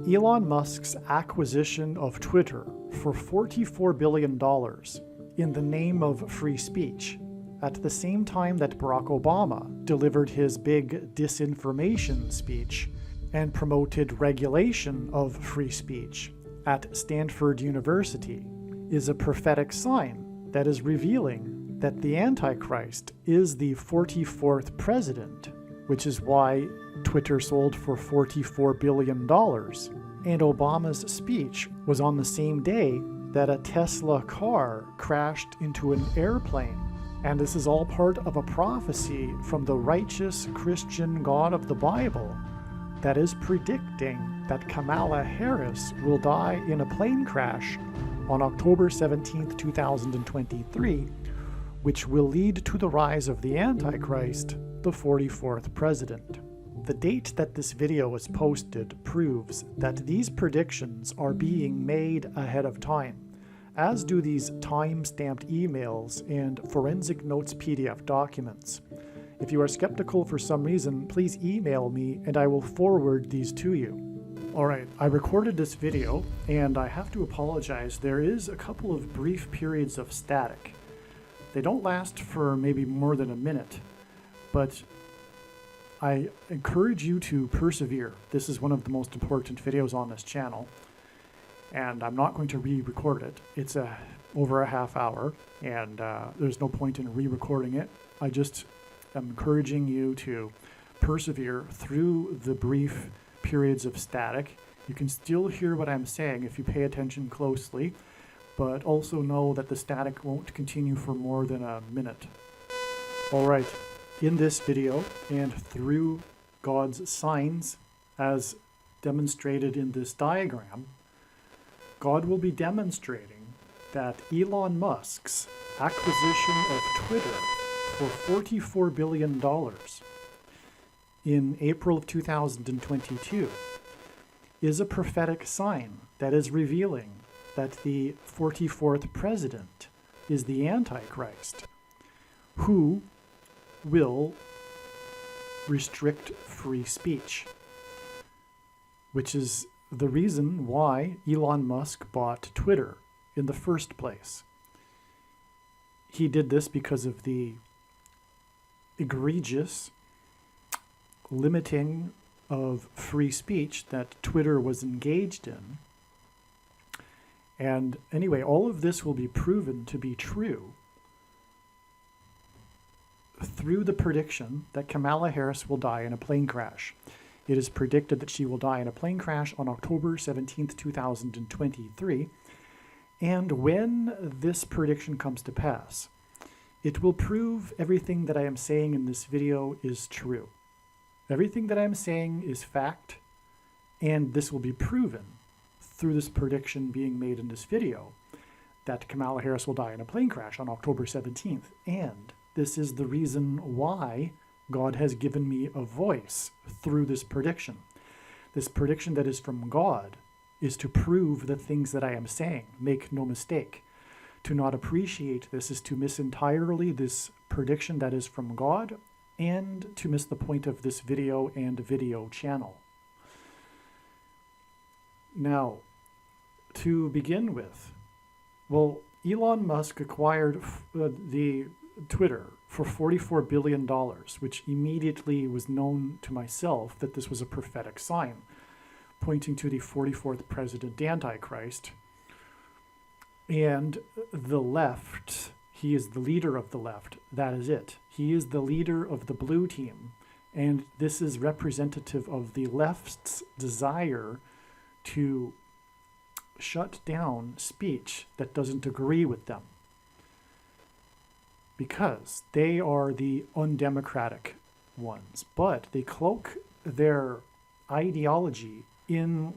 Elon Musk's acquisition of Twitter for $44 billion in the name of free speech, at the same time that Barack Obama delivered his big disinformation speech and promoted regulation of free speech at Stanford University, is a prophetic sign that is revealing that the Antichrist is the 44th president, which is why Twitter sold for $44 billion. And Obama's speech was on the same day that a Tesla car crashed into an airplane. And this is all part of a prophecy from the righteous Christian God of the Bible that is predicting that Kamala Harris will die in a plane crash on October 17, 2023, which will lead to the rise of the Antichrist, the 44th president. The date that this video was posted proves that these predictions are being made ahead of time, as do these time-stamped emails and forensic notes PDF documents. If you are skeptical for some reason, please email me and I will forward these to you. Alright, I recorded this video and I have to apologize. There is a couple of brief periods of static. They don't last for maybe more than a minute, but I encourage you to persevere. This is one of the most important videos on this channel, and I'm not going to re-record it. It's over a half hour, and there's no point in re-recording it. I just am encouraging you to persevere through the brief periods of static. You can still hear what I'm saying if you pay attention closely, but also know that the static won't continue for more than a minute. Alright, in this video and through God's signs as demonstrated in this diagram, God will be demonstrating that Elon Musk's acquisition of Twitter for $44 billion in April of 2022 is a prophetic sign that is revealing that the 44th president is the Antichrist, who will restrict free speech, which is the reason why Elon Musk bought Twitter in the first place. He did this because of the egregious limiting of free speech that Twitter was engaged in. And anyway, all of this will be proven to be true through the prediction that Kamala Harris will die in a plane crash. It is predicted that she will die in a plane crash on October 17th, 2023. And when this prediction comes to pass, it will prove everything that I am saying in this video is true. Everything that I am saying is fact, and this will be proven through this prediction being made in this video that Kamala Harris will die in a plane crash on October 17th. And this is the reason why God has given me a voice through this prediction. This prediction that is from God is to prove the things that I am saying. Make no mistake. To not appreciate this is to miss entirely this prediction that is from God, and to miss the point of this video and video channel. Now, to begin with, well, Elon Musk acquired the Twitter for $44 billion, which immediately was known to myself that this was a prophetic sign, pointing to the 44th president Antichrist. And the left, he is the leader of the left, that is it. He is the leader of the blue team, and this is representative of the left's desire to shut down speech that doesn't agree with them, because they are the undemocratic ones, but they cloak their ideology in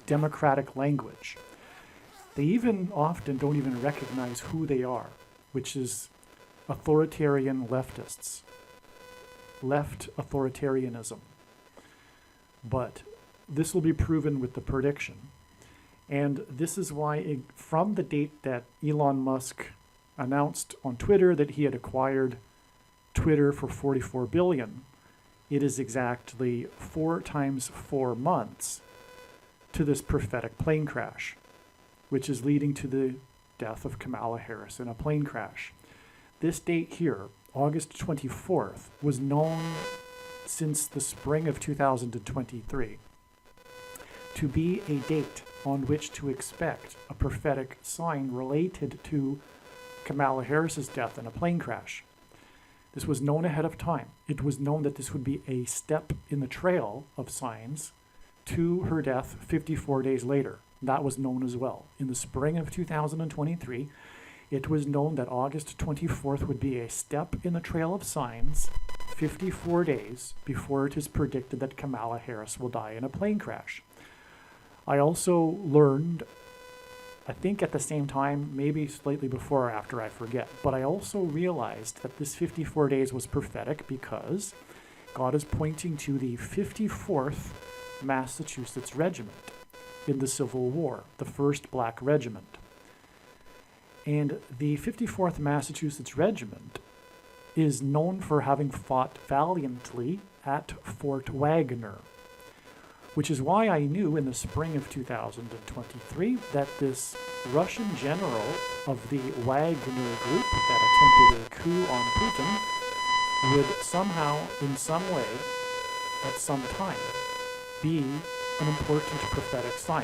democratic language. They even often don't even recognize who they are, which is authoritarian leftists, left authoritarianism. But this will be proven with the prediction. And this is why, from the date that Elon Musk announced on Twitter that he had acquired Twitter for $44 billion, it is exactly 4 times 4 months to this prophetic plane crash, which is leading to the death of Kamala Harris in a plane crash. This date here, August 24th, was known since the spring of 2023 to be a date on which to expect a prophetic sign related to Kamala Harris's death in a plane crash. This was known ahead of time. It was known that this would be a step in the trail of signs to her death 54 days later. That was known as well. In the spring of 2023, it was known that August 24th would be a step in the trail of signs 54 days before it is predicted that Kamala Harris will die in a plane crash. I also learned, I think at the same time, maybe slightly before or after, I forget, but I also realized that this 54 days was prophetic because God is pointing to the 54th Massachusetts Regiment in the Civil War, the first black regiment. And the 54th Massachusetts Regiment is known for having fought valiantly at Fort Wagner, which is why I knew in the spring of 2023 that this Russian general of the Wagner group that attempted a coup on Putin would somehow, in some way, at some time, be an important prophetic sign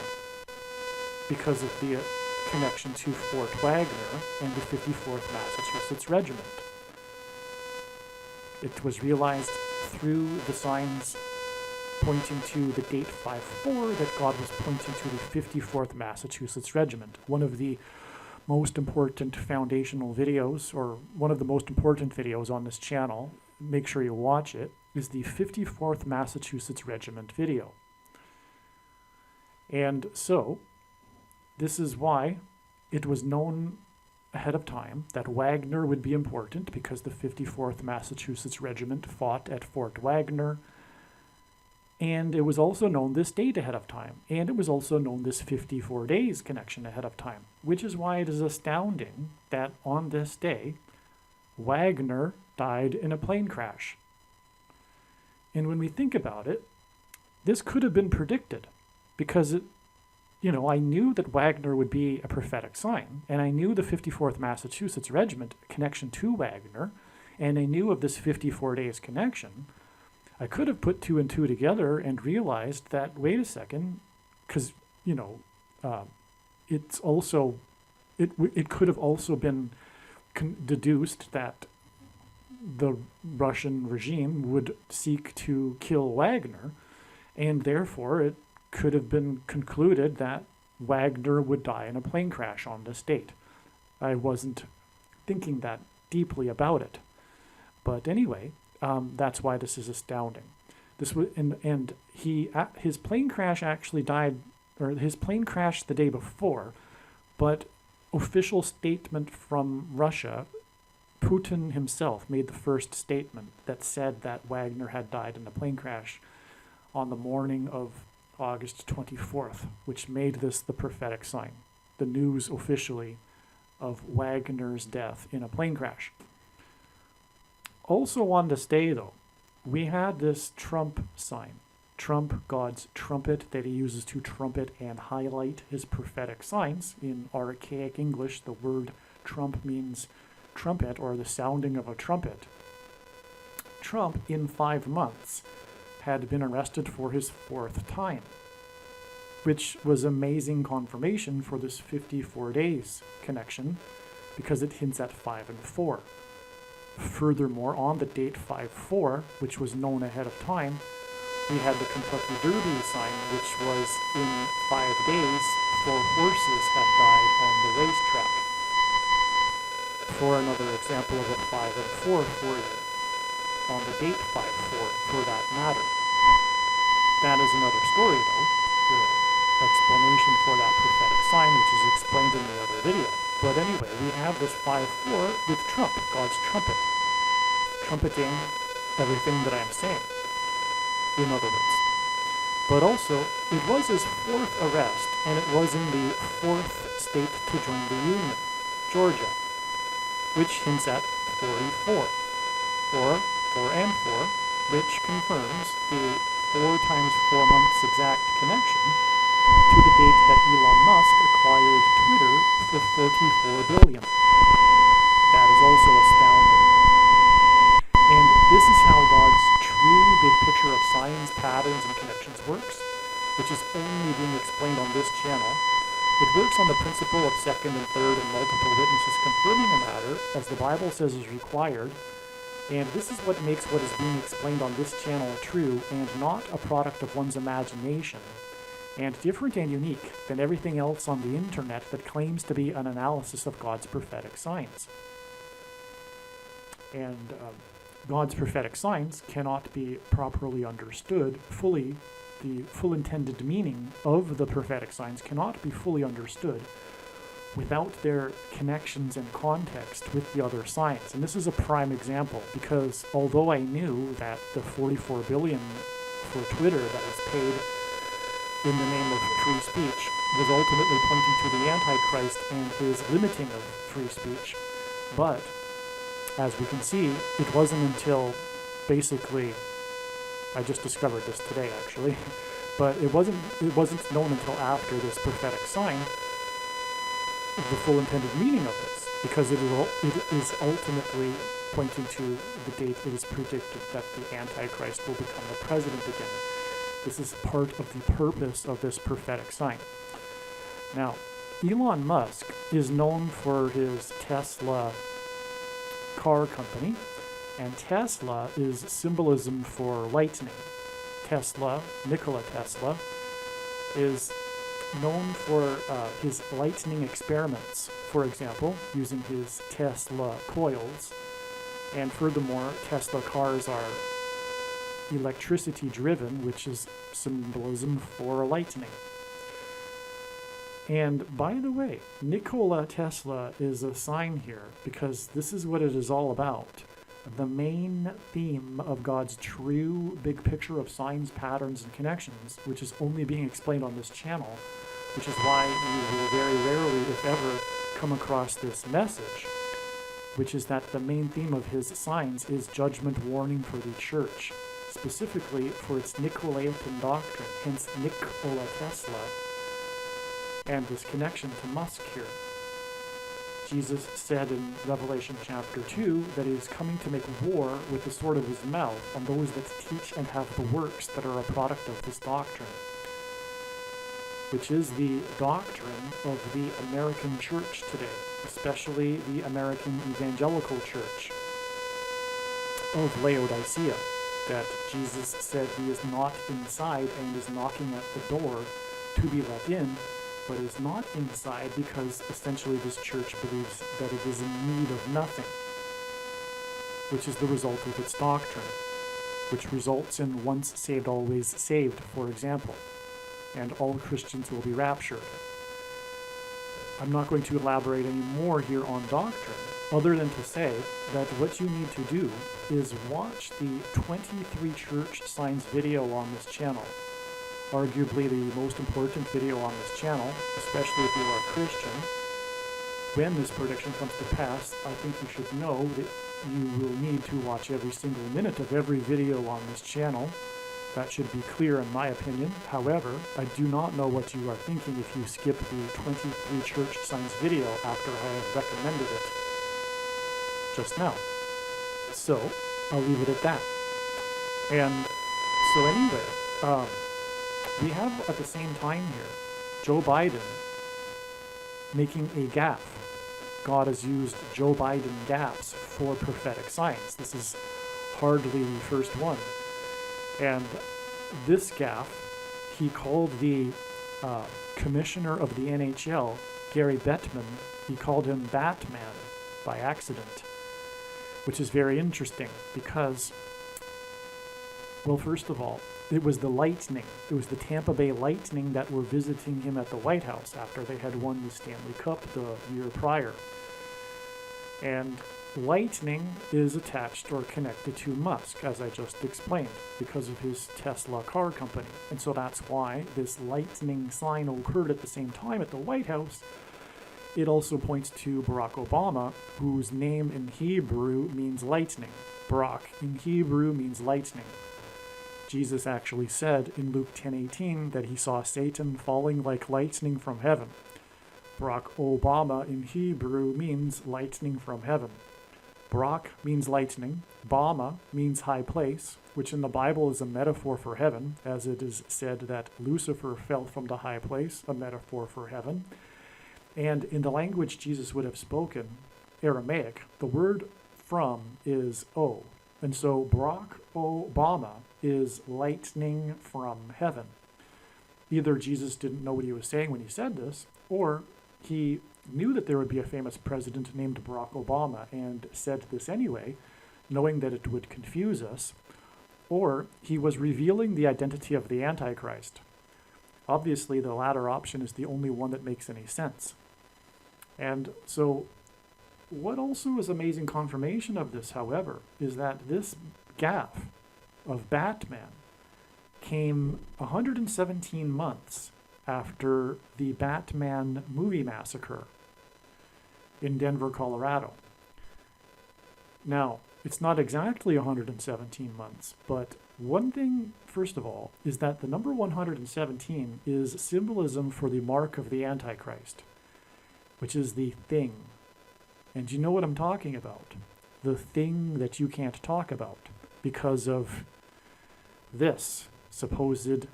because of the connection to Fort Wagner and the 54th Massachusetts Regiment. It was realized through the signs pointing to the date 5-4 that God was pointing to the 54th Massachusetts Regiment. One of the most important foundational videos, or one of the most important videos on this channel, make sure you watch it, is the 54th Massachusetts Regiment video. And so, this is why it was known ahead of time that Wagner would be important because the 54th Massachusetts Regiment fought at Fort Wagner. And it was also known this date ahead of time. And it was also known this 54 days connection ahead of time, which is why it is astounding that on this day, Wagner died in a plane crash. And when we think about it, this could have been predicted because I knew that Wagner would be a prophetic sign, and I knew the 54th Massachusetts Regiment connection to Wagner, and I knew of this 54 days connection. I could have put two and two together and realized that, wait a second, because, it's also, it could have also been deduced that the Russian regime would seek to kill Wagner, and therefore it could have been concluded that Wagner would die in a plane crash on this date. I wasn't thinking that deeply about it. But anyway, that's why this is astounding. This was, and his plane crash actually died, or his plane crashed the day before, but official statement from Russia, Putin himself made the first statement that said that Wagner had died in a plane crash on the morning of August 24th, which made this the prophetic sign, the news officially of Wagner's death in a plane crash. Also on this day, though, we had this Trump sign. Trump, God's trumpet that he uses to trumpet and highlight his prophetic signs. In archaic English, the word trump means trumpet or the sounding of a trumpet. Trump, in 5 months, had been arrested for his 4th time, which was amazing confirmation for this 54 days connection because it hints at 5 and 4. Furthermore, on the date 5-4, which was known ahead of time, we had the Kentucky Derby sign, which was in 5 days, 4 horses had died on the racetrack. For another example of a 5 and 4 for you, on the date 5-4, for that matter. That is another story, though, the explanation for that prophetic sign, which is explained in the other video. But anyway, we have this 5-4 with Trump, God's trumpet, trumpeting everything that I'm saying, in other words. But also, it was his 4th arrest, and it was in the 4th state to join the Union, Georgia, which hints at 44, or 4 and 4, which confirms the 4 times 4 months exact connection the 44 billion. That is also astounding. And this is how God's true big picture of signs, patterns, and connections works, which is only being explained on this channel. It works on the principle of second and third and multiple witnesses confirming a matter, as the Bible says is required, and this is what makes what is being explained on this channel true and not a product of one's imagination, and different and unique than everything else on the internet that claims to be an analysis of God's prophetic signs. And God's prophetic signs cannot be properly understood fully. The full intended meaning of the prophetic signs cannot be fully understood without their connections and context with the other signs. And this is a prime example, because although I knew that the 44 billion for Twitter that was paid in the name of free speech was ultimately pointing to the Antichrist and his limiting of free speech, but as we can see, it wasn't until basically, I just discovered this today actually, but it wasn't known until after this prophetic sign the full intended meaning of this, because it is ultimately pointing to the date it is predicted that the Antichrist will become the president again. This is part of the purpose of this prophetic sign. Now, Elon Musk is known for his Tesla car company, and Tesla is symbolism for lightning. Tesla, Nikola Tesla, is known for his lightning experiments, for example, using his Tesla coils. And furthermore, Tesla cars are electricity driven, which is symbolism for lightning. And by the way, Nikola Tesla is a sign here, because this is what it is all about. The main theme of God's true big picture of signs, patterns, and connections, which is only being explained on this channel, which is why you will very rarely, if ever, come across this message, which is that the main theme of his signs is judgment warning for the church, specifically for its Nicolaitan doctrine, hence Nikola Tesla, and this connection to Musk here. Jesus said in Revelation chapter 2 that he is coming to make war with the sword of his mouth on those that teach and have the works that are a product of this doctrine, which is the doctrine of the American church today, especially the American evangelical church of Laodicea, that Jesus said he is not inside and is knocking at the door to be let in, but is not inside because essentially this church believes that it is in need of nothing, which is the result of its doctrine, which results in once saved, always saved, for example, and all Christians will be raptured. I'm not going to elaborate any more here on doctrine, other than to say that what you need to do is watch the 23 church signs video on this channel, arguably the most important video on this channel, especially if you are a Christian. When this prediction comes to pass, I think you should know that you will need to watch every single minute of every video on this channel. That should be clear in my opinion. However, I do not know what you are thinking if you skip the 23 church signs video after I have recommended it just now. So, I'll leave it at that. And so anyway, we have at the same time here Joe Biden making a gaffe. God has used Joe Biden gaffes for prophetic signs. This is hardly the first one. And this gaffe, he called the commissioner of the NHL, Gary Bettman, he called him Batman by accident, which is very interesting because, well, first of all, it was the Lightning. It was the Tampa Bay Lightning that were visiting him at the White House after they had won the Stanley Cup the year prior. And Lightning is attached or connected to Musk, as I just explained, because of his Tesla car company. And so that's why this lightning sign occurred at the same time at the White House. It also points to Barack Obama, whose name in Hebrew means lightning. Barak in Hebrew means lightning. Jesus actually said in Luke 10:18 that he saw Satan falling like lightning from heaven, Barack Obama in Hebrew means lightning from heaven. Barak means lightning. Bama means high place, which in the Bible is a metaphor for heaven, as it is said that Lucifer fell from the high place, a metaphor for heaven. And in the language Jesus would have spoken, Aramaic, the word from is O. And so Barack Obama is lightning from heaven. Either Jesus didn't know what he was saying when he said this, or he knew that there would be a famous president named Barack Obama and said this anyway, knowing that it would confuse us, or he was revealing the identity of the Antichrist. Obviously, the latter option is the only one that makes any sense. And so, what also is amazing confirmation of this, however, is that this gaffe of Batman came 117 months after the Batman movie massacre in Denver, Colorado. Now, it's not exactly 117 months, but one thing, first of all, is that the number 117 is symbolism for the mark of the Antichrist, which is the thing. And you know what I'm talking about. The thing that you can't talk about because of this supposed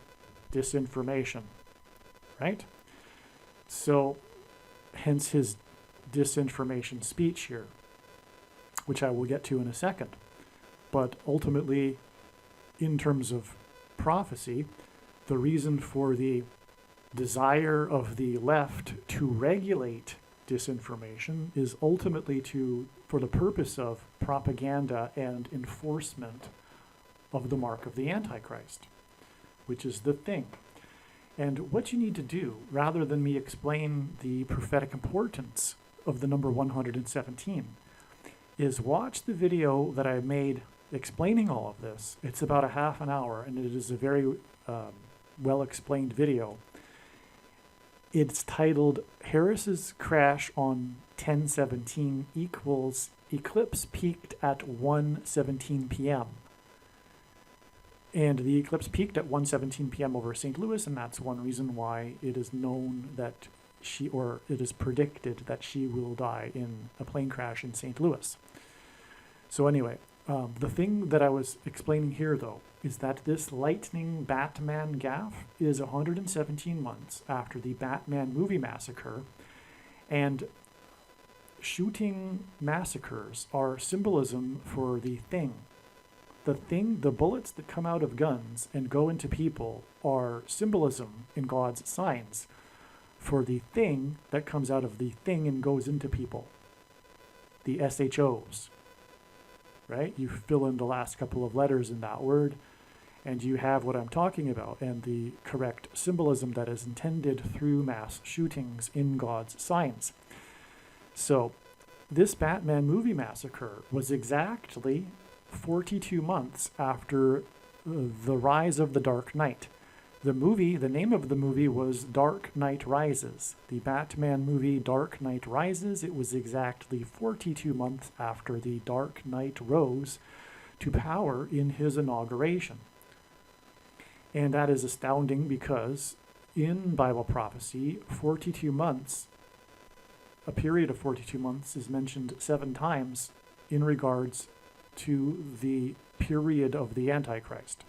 disinformation, right? So, hence his disinformation speech here, which I will get to in a second. But ultimately, in terms of prophecy, the reason for the desire of the left to regulate disinformation is ultimately for the purpose of propaganda and enforcement of the mark of the Antichrist, which is the thing. And what you need to do, rather than me explain the prophetic importance of the number 117, is watch the video that I made explaining all of this. It's about a half an hour, and it is a very well-explained video. It's titled, Harris's Crash on 10/17 equals Eclipse Peaked at 1:17 p.m. And the eclipse peaked at 1:17 p.m. over St. Louis, and that's one reason why it is known that it is predicted that she will die in a plane crash in St. Louis. So anyway, the thing that I was explaining here, though, is that this lightning Batman gaffe is 117 months after the Batman movie massacre, and shooting massacres are symbolism for the thing. The thing, the bullets that come out of guns and go into people are symbolism in God's signs for the thing that comes out of the thing and goes into people. The SHOs, right? You fill in the last couple of letters in that word, and you have what I'm talking about and the correct symbolism that is intended through mass shootings in God's signs. So, this Batman movie massacre was exactly 42 months after the rise of the Dark Knight. The name of the movie was Dark Knight Rises. The Batman movie Dark Knight Rises, it was exactly 42 months after the Dark Knight rose to power in his inauguration. And that is astounding because in Bible prophecy, 42 months, a period of 42 months is mentioned 7 times in regards to the period of the Antichrist.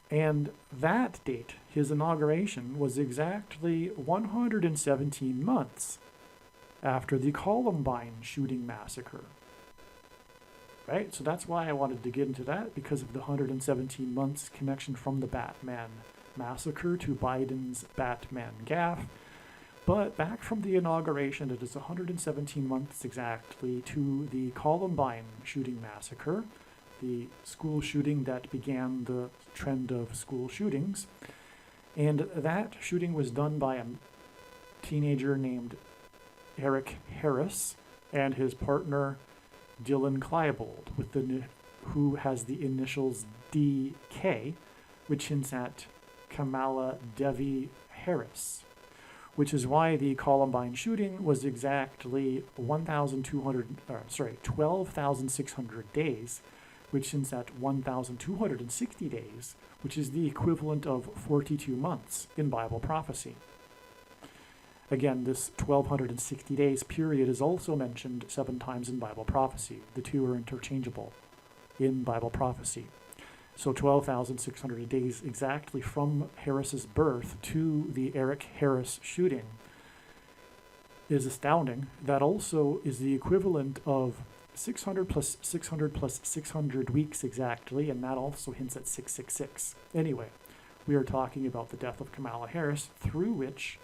And that date, his inauguration, was exactly 117 months after the Columbine shooting massacre. Right? So that's why I wanted to get into that, because of the 117 months connection from the Batman massacre to Biden's Batman gaffe. But back from the inauguration, it is 117 months exactly to the Columbine shooting massacre, the school shooting that began the trend of school shootings. And that shooting was done by a teenager named Eric Harris and his partner Dylan Klebold, who has the initials DK, which hints at Kamala Devi Harris, which is why the Columbine shooting was exactly 12,600 days, which hints at 1,260 days, which is the equivalent of 42 months in Bible prophecy. Again, this 1260 days period is also mentioned 7 times in Bible prophecy. The two are interchangeable in Bible prophecy. So 12,600 days exactly from Harris's birth to the Eric Harris shooting is astounding. That also is the equivalent of 600 plus 600 plus 600 weeks exactly, and that also hints at 666. Anyway, we are talking about the death of Kamala Harris, through which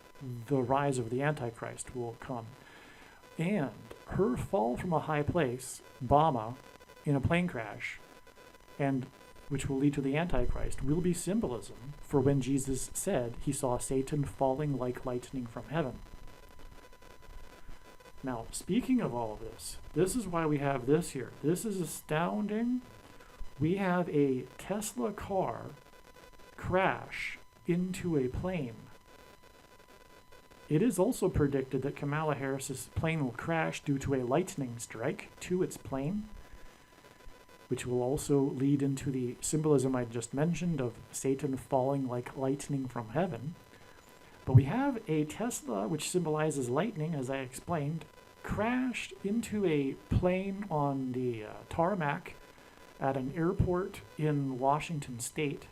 the rise of the Antichrist will come. And her fall from a high place, Obama, in a plane crash, and which will lead to the Antichrist, will be symbolism for when Jesus said he saw Satan falling like lightning from heaven. Now, speaking of all of this, this is why we have this here. This is astounding. We have a Tesla car crash into a plane. It is also predicted that Kamala Harris's plane will crash due to a lightning strike to its plane, which will also lead into the symbolism I just mentioned of Satan falling like lightning from heaven. But we have a Tesla, which symbolizes lightning, as I explained, crashed into a plane on the tarmac at an airport in Washington State,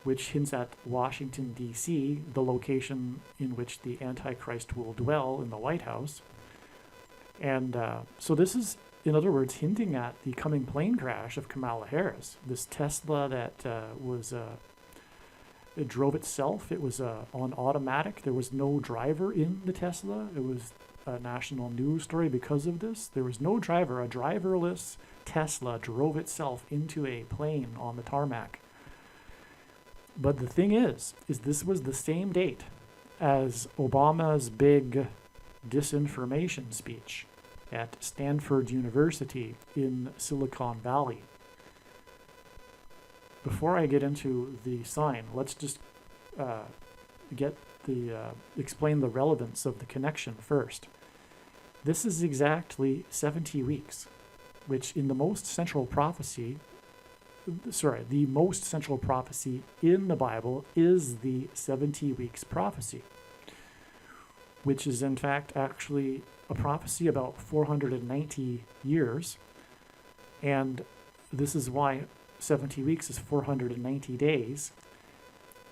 which hints at Washington, D.C., the location in which the Antichrist will dwell in the White House. And so this is, in other words, hinting at the coming plane crash of Kamala Harris. This Tesla that it drove itself. It was on automatic. There was no driver in the Tesla. It was a national news story because of this. There was no driver. A driverless Tesla drove itself into a plane on the tarmac. But the thing is this was the same date as Obama's big disinformation speech at Stanford University in Silicon Valley. Before I get into the sign, let's just explain the relevance of the connection first. This is exactly 70 weeks, which in the most central prophecy in the Bible is the 70 weeks prophecy, which is in fact actually a prophecy about 490 years. And this is why 70 weeks is 490 days.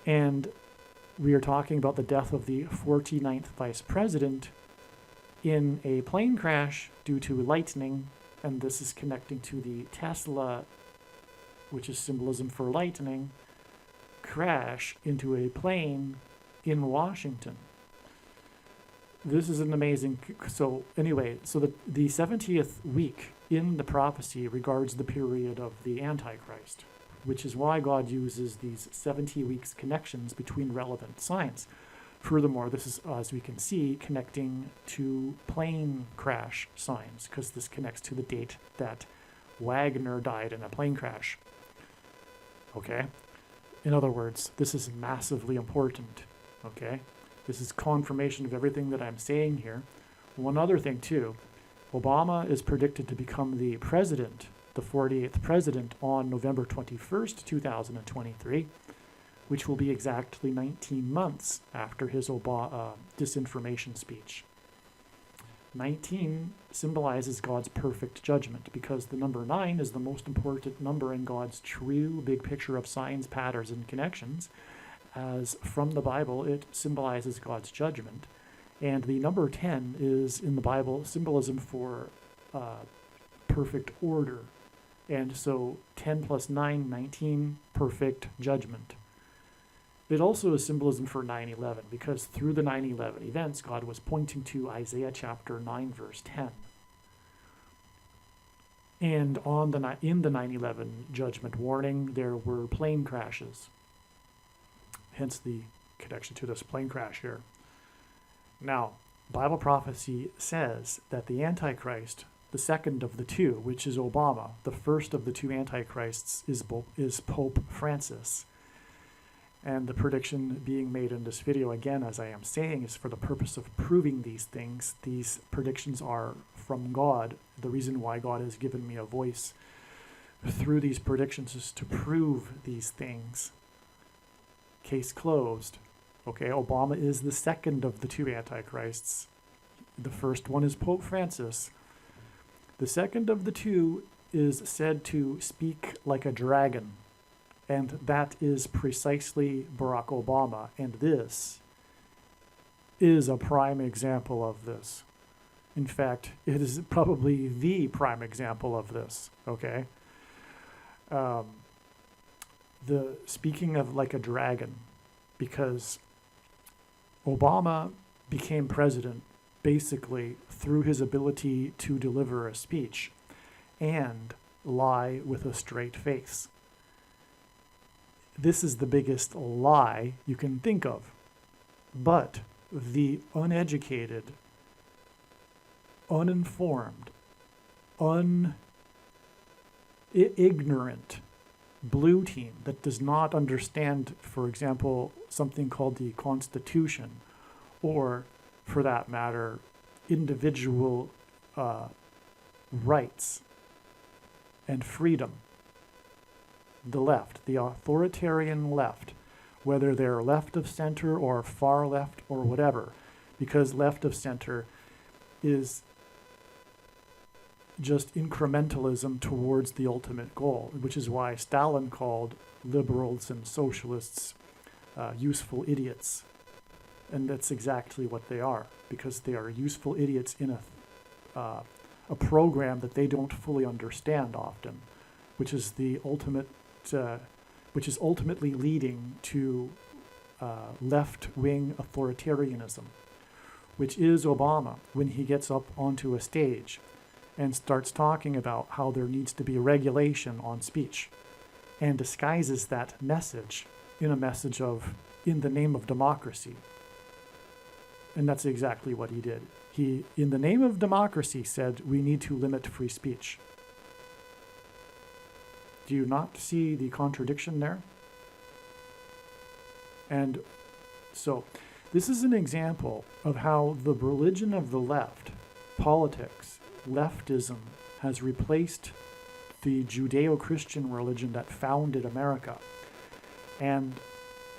And we are talking about the death of the 49th vice president in a plane crash due to lightning. And this is connecting to the Tesla, which is symbolism for lightning, crash into a plane in Washington. This is an amazing. So anyway, so the 70th week in the prophecy regards the period of the Antichrist, which is why God uses these 70 weeks connections between relevant signs. Furthermore, this is, as we can see, connecting to plane crash signs, because this connects to the date that Wagner died in a plane crash. Okay? In other words, this is massively important. Okay? This is confirmation of everything that I'm saying here. One other thing, too. Obama is predicted to become the president, the 48th president, on November 21st, 2023, which will be exactly 19 months after his disinformation speech. 19 symbolizes God's perfect judgment, because the number 9 is the most important number in God's true big picture of signs, patterns, and connections, as from the Bible it symbolizes God's judgment. And the number 10 is, in the Bible, symbolism for perfect order. And so 10 plus 9, 19, perfect judgment. It also is symbolism for 9/11, because through the 9/11 events, God was pointing to Isaiah chapter 9, verse 10. And in the 9/11 judgment warning, there were plane crashes. Hence the connection to this plane crash here. Now, Bible prophecy says that the Antichrist, the second of the two, which is Obama, the first of the two Antichrists is Pope Francis. And the prediction being made in this video, again, as I am saying, is for the purpose of proving these things. These predictions are from God. The reason why God has given me a voice through these predictions is to prove these things. Case closed. Okay, Obama is the second of the two Antichrists. The first one is Pope Francis. The second of the two is said to speak like a dragon, and that is precisely Barack Obama, and this is a prime example of this. In fact, it is probably the prime example of this, okay? The speaking of like a dragon, because Obama became president basically through his ability to deliver a speech and lie with a straight face. This is the biggest lie you can think of. But the uneducated, uninformed, ignorant blue team that does not understand, for example, something called the Constitution, or, for that matter, individual rights and freedom. The left, the authoritarian left, whether they're left of center or far left or whatever, because left of center is just incrementalism towards the ultimate goal, which is why Stalin called liberals and socialists useful idiots. And that's exactly what they are, because they are useful idiots in a program that they don't fully understand often, which is the ultimate, which is ultimately leading to left-wing authoritarianism, which is Obama when he gets up onto a stage and starts talking about how there needs to be regulation on speech, and disguises that message in a message of, in the name of democracy. And that's exactly what he did. He, in the name of democracy, said we need to limit free speech. Do you not see the contradiction there? And so, this is an example of how the religion of the left, politics, leftism, has replaced the Judeo-Christian religion that founded America. And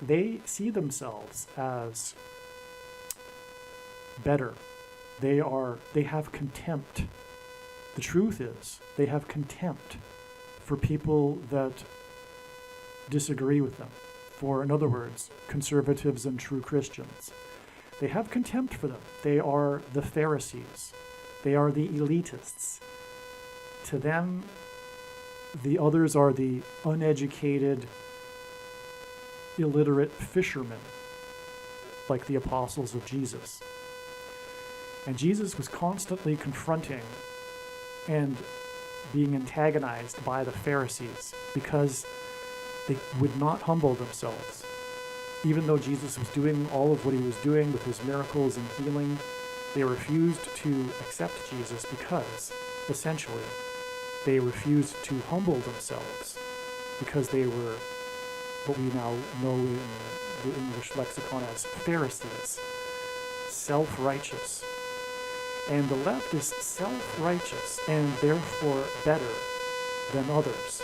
they see themselves as better. They have contempt. The truth is, they have contempt for people that disagree with them. For, in other words, conservatives and true Christians. They have contempt for them. They are the Pharisees. They are the elitists. To them, the others are the uneducated, illiterate fishermen, like the apostles of Jesus. And Jesus was constantly confronting and being antagonized by the Pharisees because they would not humble themselves. Even though Jesus was doing all of what he was doing with his miracles and healing, they refused to accept Jesus because, essentially, they refused to humble themselves because they were what we now know in the English lexicon as Pharisees, self-righteous. And the left is self-righteous and therefore better than others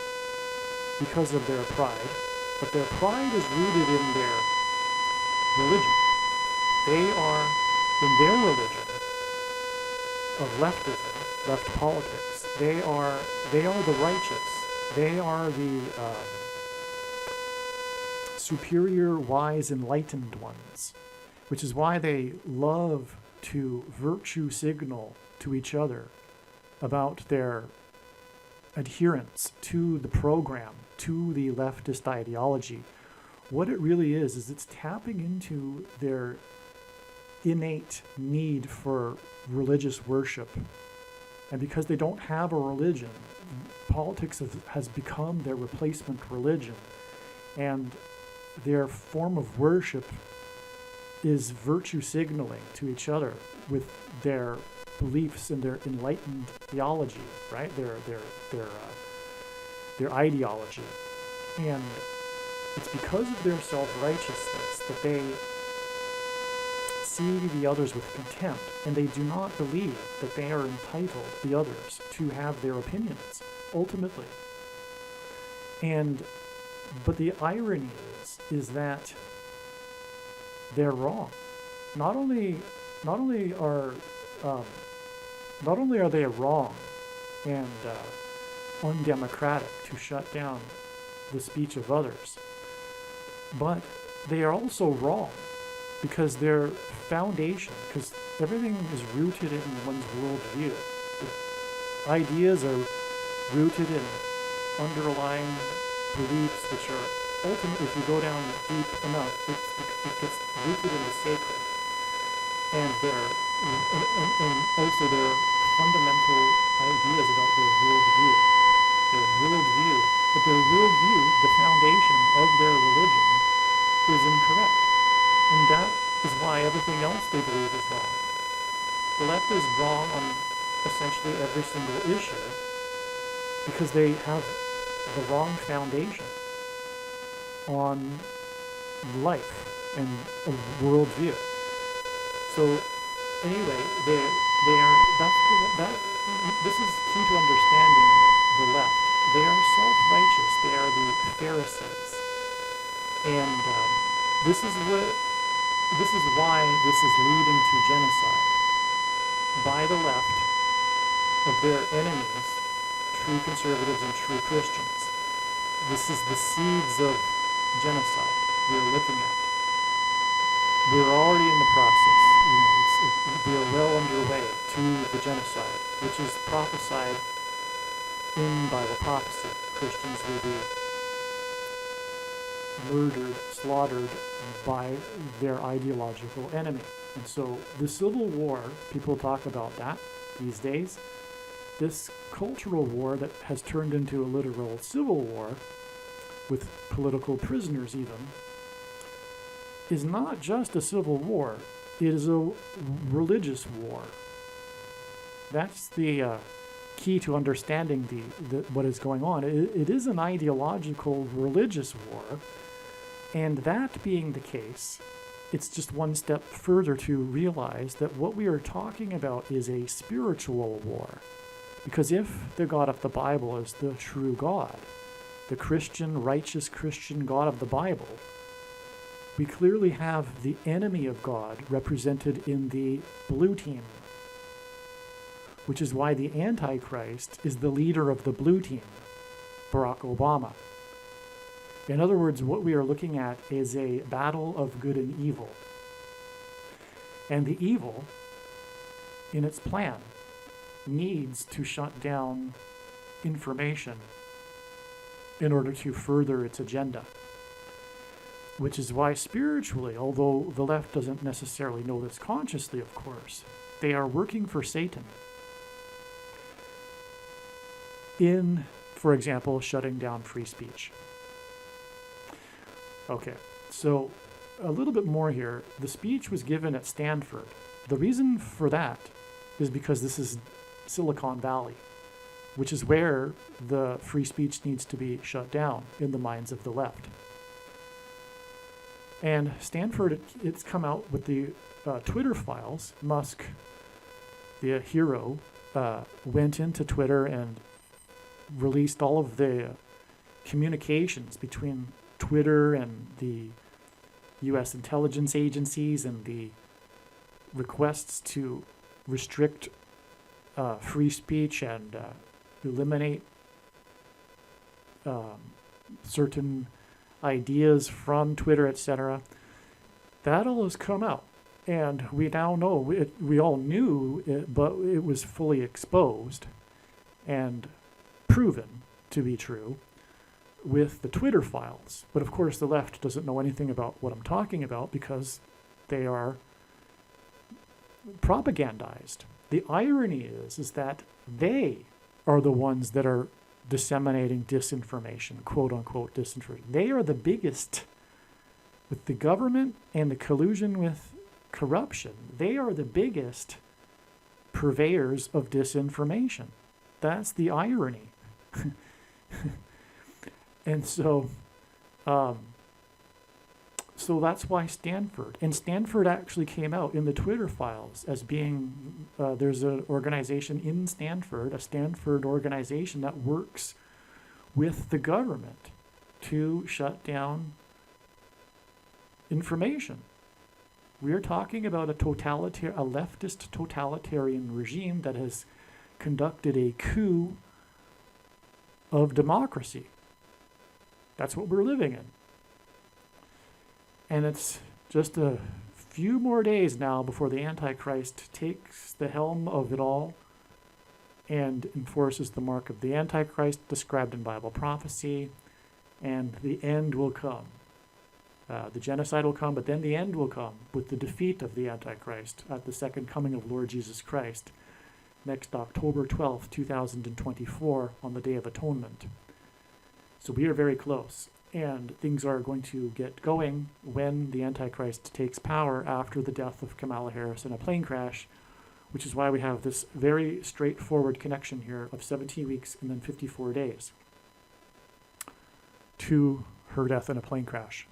because of their pride. But their pride is rooted in their religion. They are, in their religion of leftism, left politics, they are the righteous. They are the superior, wise, enlightened ones, which is why they love to virtue signal to each other about their adherence to the program, to the leftist ideology. What it really is it's tapping into their innate need for religious worship. And because they don't have a religion, politics has become their replacement religion. And their form of worship is virtue signaling to each other with their beliefs and their enlightened theology, right? Their ideology. And it's because of their self-righteousness that they see the others with contempt, and they do not believe that they are entitled, the others, to have their opinions, ultimately. But the irony is that they're wrong. Not only, not only are, um, not only are they wrong and undemocratic to shut down the speech of others, but they are also wrong because their foundation, because everything is rooted in one's worldview. The ideas are rooted in underlying beliefs which are ultimately, if you go down deep enough, it gets rooted in the sacred. And also their fundamental ideas about their worldview. But their worldview, the foundation of their religion, is incorrect. And that is why everything else they believe is wrong. The left is wrong on essentially every single issue because they have the wrong foundation on life and a worldview. So anyway, this is key to understanding the left. They are self-righteous. They are the Pharisees, and this is why this is leading to genocide by the left of their enemies, true conservatives and true Christians. This is the seeds of genocide we're looking at. We're already in the process. We are well underway to the genocide, which is prophesied in Bible prophecy. Christians will be murdered, slaughtered by their ideological enemy. And so the Civil War, people talk about that these days. This cultural war that has turned into a literal civil war, with political prisoners even, is not just a civil war, it is a religious war. That's the key to understanding what is going on. It is an ideological religious war, and that being the case, it's just one step further to realize that what we are talking about is a spiritual war. Because if the God of the Bible is the true God, the Christian, righteous Christian God of the Bible, we clearly have the enemy of God represented in the blue team, which is why the Antichrist is the leader of the blue team, Barack Obama. In other words, what we are looking at is a battle of good and evil. And the evil, in its plan, needs to shut down information in order to further its agenda. Which is why spiritually, although the left doesn't necessarily know this consciously, of course, they are working for Satan in, for example, shutting down free speech. Okay, so a little bit more here. The speech was given at Stanford. The reason for that is because this is Silicon Valley, which is where the free speech needs to be shut down in the minds of the left. And Stanford, it's come out with the Twitter files. Musk, the hero, went into Twitter and released all of the communications between Twitter and the U.S. intelligence agencies and the requests to restrict free speech and eliminate certain ideas from Twitter, etc. That all has come out, and we now know, we all knew it, but it was fully exposed and proven to be true with the Twitter files. But of course the left doesn't know anything about what I'm talking about because they are propagandized. The irony is that they are the ones that are disseminating disinformation, quote unquote disinformation. They are the biggest, with the government and the collusion with corruption, they are the biggest purveyors of disinformation. That's the irony. And so that's why Stanford actually came out in the Twitter files as being, there's an organization in Stanford, a Stanford organization that works with the government to shut down information. We're talking about a leftist totalitarian regime that has conducted a coup of democracy. That's what we're living in. And it's just a few more days now before the Antichrist takes the helm of it all and enforces the mark of the Antichrist described in Bible prophecy, and the end will come. The genocide will come, but then the end will come with the defeat of the Antichrist at the second coming of Lord Jesus Christ, next October 12th, 2024, on the Day of Atonement. So we are very close, and things are going to get going when the Antichrist takes power after the death of Kamala Harris in a plane crash, which is why we have this very straightforward connection here of 17 weeks and then 54 days to her death in a plane crash.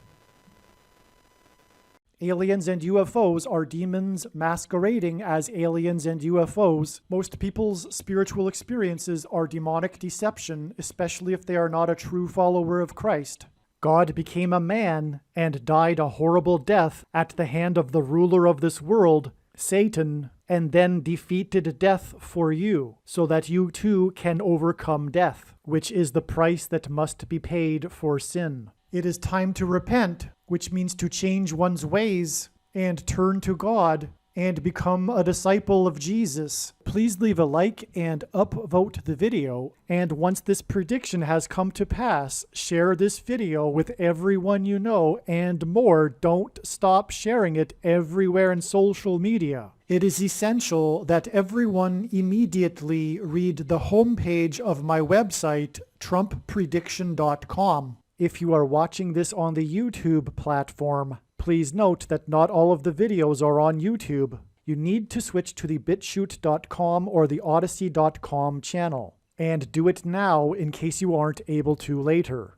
Aliens and UFOs are demons masquerading as aliens and UFOs. Most people's spiritual experiences are demonic deception, especially if they are not a true follower of Christ. God became a man and died a horrible death at the hand of the ruler of this world, Satan, and then defeated death for you, so that you too can overcome death, which is the price that must be paid for sin. It is time to repent, which means to change one's ways and turn to God and become a disciple of Jesus. Please leave a like and upvote the video. And once this prediction has come to pass, share this video with everyone you know and more. Don't stop sharing it everywhere in social media. It is essential that everyone immediately read the homepage of my website, TrumpPrediction.com. If you are watching this on the YouTube platform, please note that not all of the videos are on YouTube. You need to switch to the BitChute.com or the Odyssey.com channel. And do it now in case you aren't able to later.